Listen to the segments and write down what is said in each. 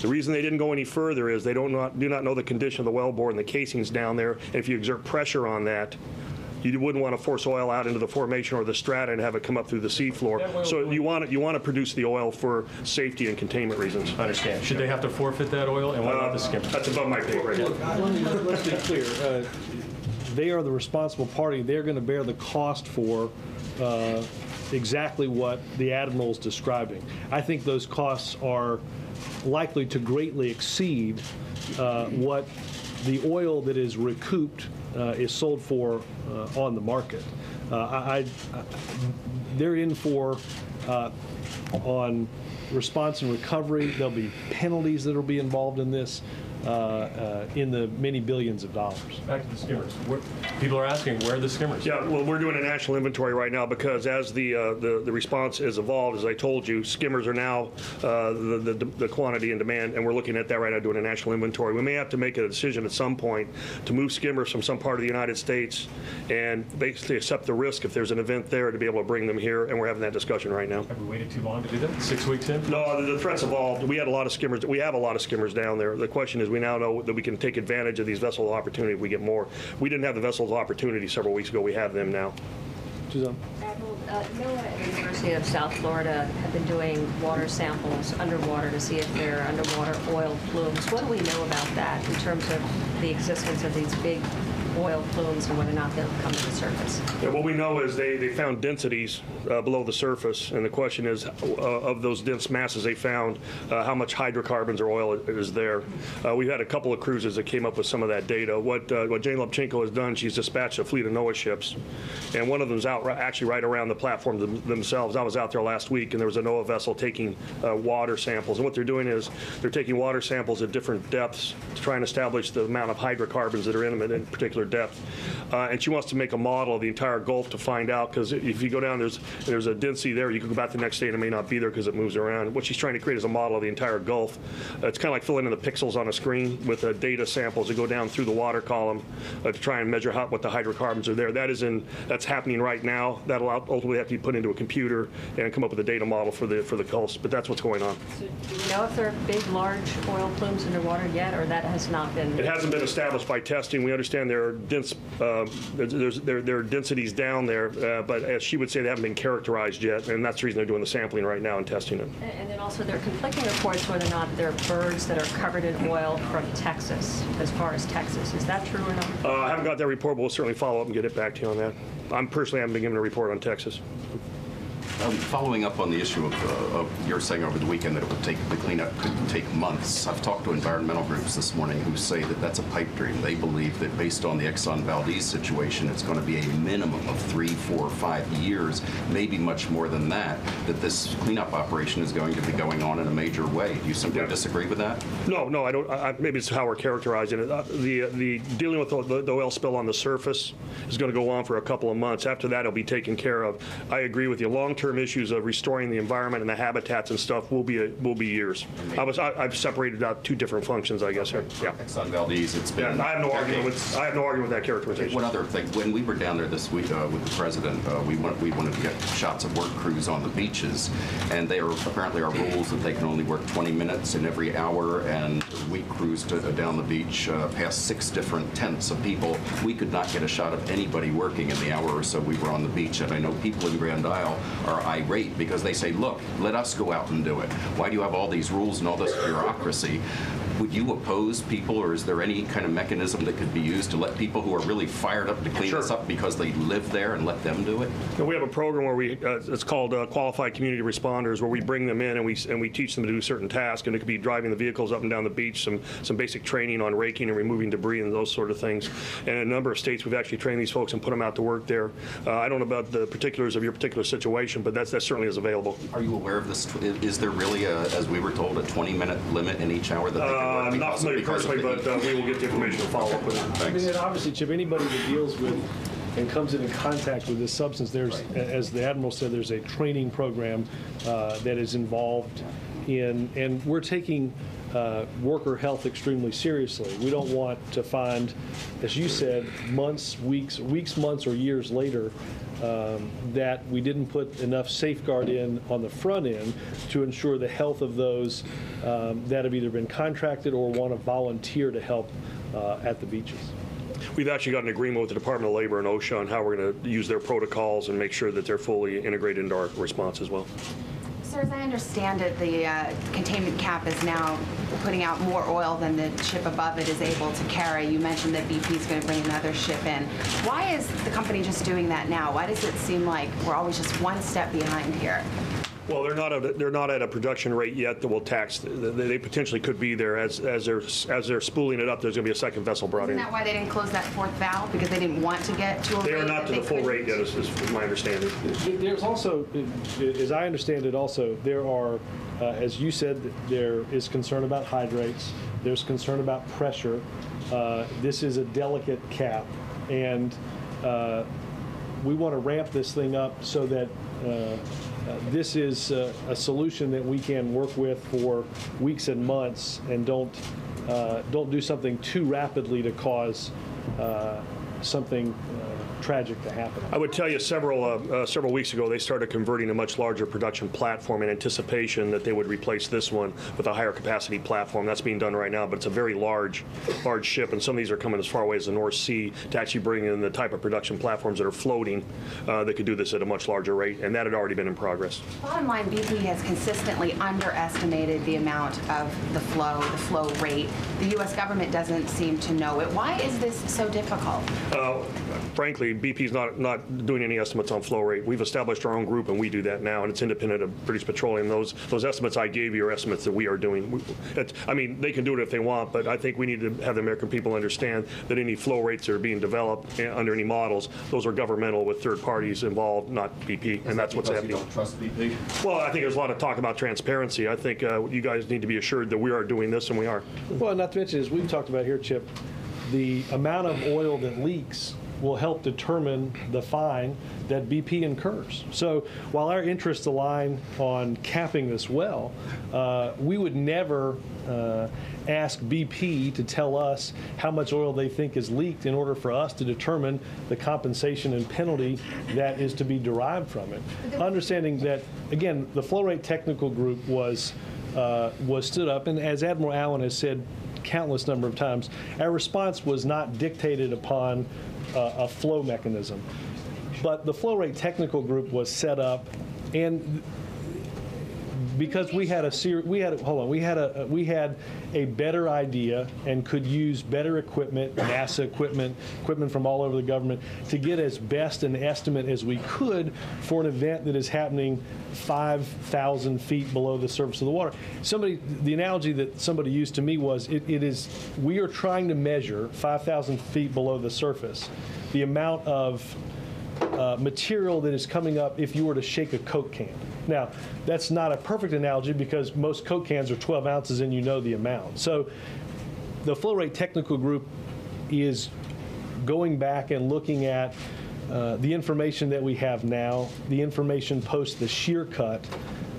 The reason they didn't go any further is they do not know the condition of the wellbore and the casings down there. And if you exert pressure on that, you wouldn't want to force oil out into the formation or the strata and have it come up through the seafloor. So you want to produce the oil for safety and containment reasons. I understand. Should they have to forfeit that oil? And what about the skimmer? That's above my pay grade. Let's be clear. They are the responsible party. They're going to bear the cost for exactly what the Admiral is describing. I think those costs are likely to greatly exceed what the oil that is recouped is sold for on the market. They're in for on response and recovery. There'll be penalties that will be involved in this in the many billions of dollars. Back to the skimmers. People are asking, where are the skimmers? Yeah, well, we're doing a national inventory right now because as the response has evolved, as I told you, skimmers are now the quantity and demand, and we're looking at that right now, doing a national inventory. We may have to make a decision at some point to move skimmers from some part of the United States and basically accept the risk if there's an event there to be able to bring them here, and we're having that discussion right now. Have we waited too long to do that? 6 weeks in? No, the threat's evolved. We had a lot of skimmers. We have a lot of skimmers down there. The question is, we now know that we can take advantage of these vessel opportunity if we get more. We didn't have the vessels opportunity several weeks ago. We have them now. Suzanne? Admiral, NOAA at the University of South Florida have been doing water samples underwater to see if there are underwater oil plumes. What do we know about that in terms of the existence of these big oil plumes and whether or not they'll come to the surface? Yeah, what we know is they found densities below the surface, and the question is, of those dense masses they found, how much hydrocarbons or oil is there. We've had a couple of cruises that came up with some of that data. What Jane Lubchenco has done, she's dispatched a fleet of NOAA ships, and one of them's out actually right around the platform themselves. I was out there last week, and there was a NOAA vessel taking water samples, and what they're doing is they're taking water samples at different depths to try and establish the amount of hydrocarbons that are in them in particular depth. And she wants to make a model of the entire Gulf to find out, because if you go down, there's a density there. You can go back the next day and it may not be there because it moves around. What she's trying to create is a model of the entire Gulf. It's kind of like filling in the pixels on a screen with data samples that go down through the water column to try and measure what the hydrocarbons are there. That's happening right now. That'll ultimately have to be put into a computer and come up with a data model for the Gulf. But that's what's going on. So do we know if there are big, large oil plumes underwater yet, or that has not been? It hasn't been established by testing. We understand there are dense, there are densities down there, but as she would say, they haven't been characterized yet, and that's the reason they're doing the sampling right now and testing it. And then also there are conflicting reports whether or not there are birds that are covered in oil from Texas, as far as Texas. Is that true or not? I haven't got that report, but we'll certainly follow up and get it back to you on that. I personally haven't been given a report on Texas. Following up on the issue of you're saying over the weekend that the cleanup could take months. I've talked to environmental groups this morning who say that that's a pipe dream. They believe that based on the Exxon Valdez situation, it's going to be a minimum of 3, 4, 5 years, maybe much more than that this cleanup operation is going to be going on in a major way. Do you simply disagree with that? No, I don't. Maybe it's how we're characterizing it. The dealing with the oil spill on the surface is going to go on for a couple of months. After that, it'll be taken care of. I agree with you. Long-term issues of restoring the environment and the habitats and stuff will be years. I've separated out two different functions, I guess. Here. Yeah. Exxon Valdez, it's been. Yeah, I have no argument with that characterization. One other thing, when we were down there this week with the president, we wanted to get shots of work crews on the beaches, and apparently our rules that they can only work 20 minutes in every hour, and we cruised down the beach past 6 different tents of people. We could not get a shot of anybody working in the hour or so we were on the beach, and I know people in Grand Isle are irate because they say, look, let us go out and do it. Why do you have all these rules and all this bureaucracy? Would you oppose people, or is there any kind of mechanism that could be used to let people who are really fired up to clean this up because they live there and let them do it? We have a program where it's called Qualified Community Responders, where we bring them in and we teach them to do certain tasks, and it could be driving the vehicles up and down the beach, some basic training on raking and removing debris and those sort of things. And in a number of states, we've actually trained these folks and put them out to work there. I don't know about the particulars of your particular situation, but that certainly is available. Are you aware of this? Is there really, as we were told, a 20-minute limit in each hour that they can work? I'm not familiar personally, but we will get the information and follow up with it. I mean, and obviously, Chip, anybody that deals with and comes in contact with this substance, there's, as the Admiral said, there's a training program that is involved in, and we're taking worker health extremely seriously. We don't want to find, as you said, months, months, or years later, that we didn't put enough safeguard in on the front end to ensure the health of those that have either been contracted or want to volunteer to help at the beaches. We've actually got an agreement with the Department of Labor and OSHA on how we're going to use their protocols and make sure that they're fully integrated into our response as well. Sir, as I understand it, the containment cap is now putting out more oil than the ship above it is able to carry. You mentioned that BP is going to bring another ship in. Why is the company just doing that now? Why does it seem like we're always just one step behind here? Well, they're not at a production rate yet that will tax. They potentially could be there as they're spooling it up. There's going to be a second vessel brought in. Isn't that why they didn't close that fourth valve? Because they didn't want to get to a They rate are not to the full rate yet, is my understanding. There's also, as I understand it also, there are, as you said, there is concern about hydrates. There's concern about pressure. This is a delicate cap, and we want to ramp this thing up so that this is a solution that we can work with for weeks and months, and don't do something too rapidly to cause something tragic to happen. I would tell you several weeks ago they started converting a much larger production platform in anticipation that they would replace this one with a higher capacity platform. That's being done right now, but it's a very large ship, and some of these are coming as far away as the North Sea to actually bring in the type of production platforms that are floating that could do this at a much larger rate, and that had already been in progress. Bottom line, BP has consistently underestimated the amount of the flow rate. The U.S. government doesn't seem to know it. Why is this so difficult? Frankly, BP's not doing any estimates on flow rate. We've established our own group, and we do that now, and it's independent of British Petroleum. Those estimates I gave you are estimates that we are doing. I mean, they can do it if they want, but I think we need to have the American people understand that any flow rates that are being developed under any models, those are governmental with third parties involved, not BP, and that's what's happening. You don't trust BP? Well, I think there's a lot of talk about transparency. I think you guys need to be assured that we are doing this, and we are. Well, not to mention, as we've talked about here, Chip, the amount of oil that leaks will help determine the fine that BP incurs. So while our interests align on capping this well, we would never ask BP to tell us how much oil they think is leaked in order for us to determine the compensation and penalty that is to be derived from it. Understanding that, again, the flow rate technical group was stood up, and as Admiral Allen has said countless number of times, our response was not dictated upon a flow mechanism, but the flow rate technical group was set up, and because we had a better idea and could use better equipment, NASA equipment from all over the government, to get as best an estimate as we could for an event that is happening 5,000 feet below the surface of the water. The analogy that somebody used to me was, we are trying to measure 5,000 feet below the surface the amount of material that is coming up if you were to shake a Coke can. Now, that's not a perfect analogy because most Coke cans are 12 ounces and you know the amount. So the flow rate technical group is going back and looking at the information that we have now, the information post the shear cut,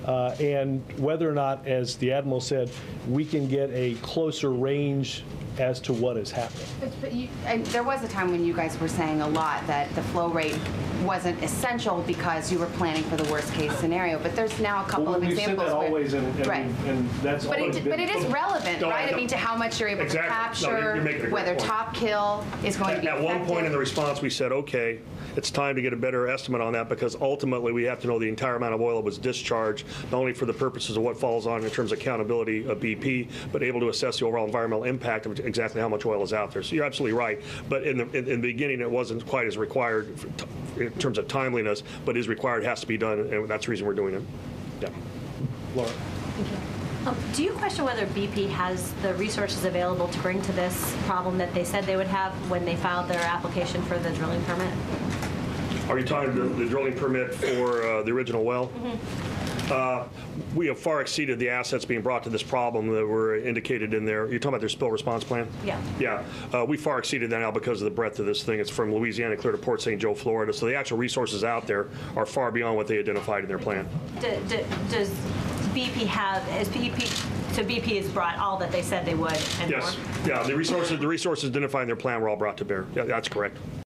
and whether or not, as the Admiral said, we can get a closer range as to what is happening. And there was a time when you guys were saying a lot that the flow rate wasn't essential because you were planning for the worst case scenario. But there's now a couple of examples. That always, right. and that's but always it is relevant, No, right? I mean, to how much you're able Exactly. to capture, No, you're making a great whether point. top kill is going to be At one point effective. in the response, we said, okay, it's time to get a better estimate on that because ultimately we have to know the entire amount of oil that was discharged, not only for the purposes of what falls on in terms of accountability of BP, but able to assess the overall environmental impact of exactly how much oil is out there. So you're absolutely right. But in the beginning, it wasn't quite as required in terms of timeliness, but is required, has to be done, and that's the reason we're doing it. Yeah. Laura. Do you question whether BP has the resources available to bring to this problem that they said they would have when they filed their application for the drilling permit? Are you talking the drilling permit for the original well? We have far exceeded the assets being brought to this problem that were indicated in there. You're talking about their spill response plan? Yeah. Yeah. We far exceeded that now because of the breadth of this thing. It's from Louisiana clear to Port St. Joe, Florida. So the actual resources out there are far beyond what they identified in their plan. Does BP have, is BP So BP has brought all that they said they would and Yes. more? Yeah, the resources identified in their plan were all brought to bear. Yeah, that's correct.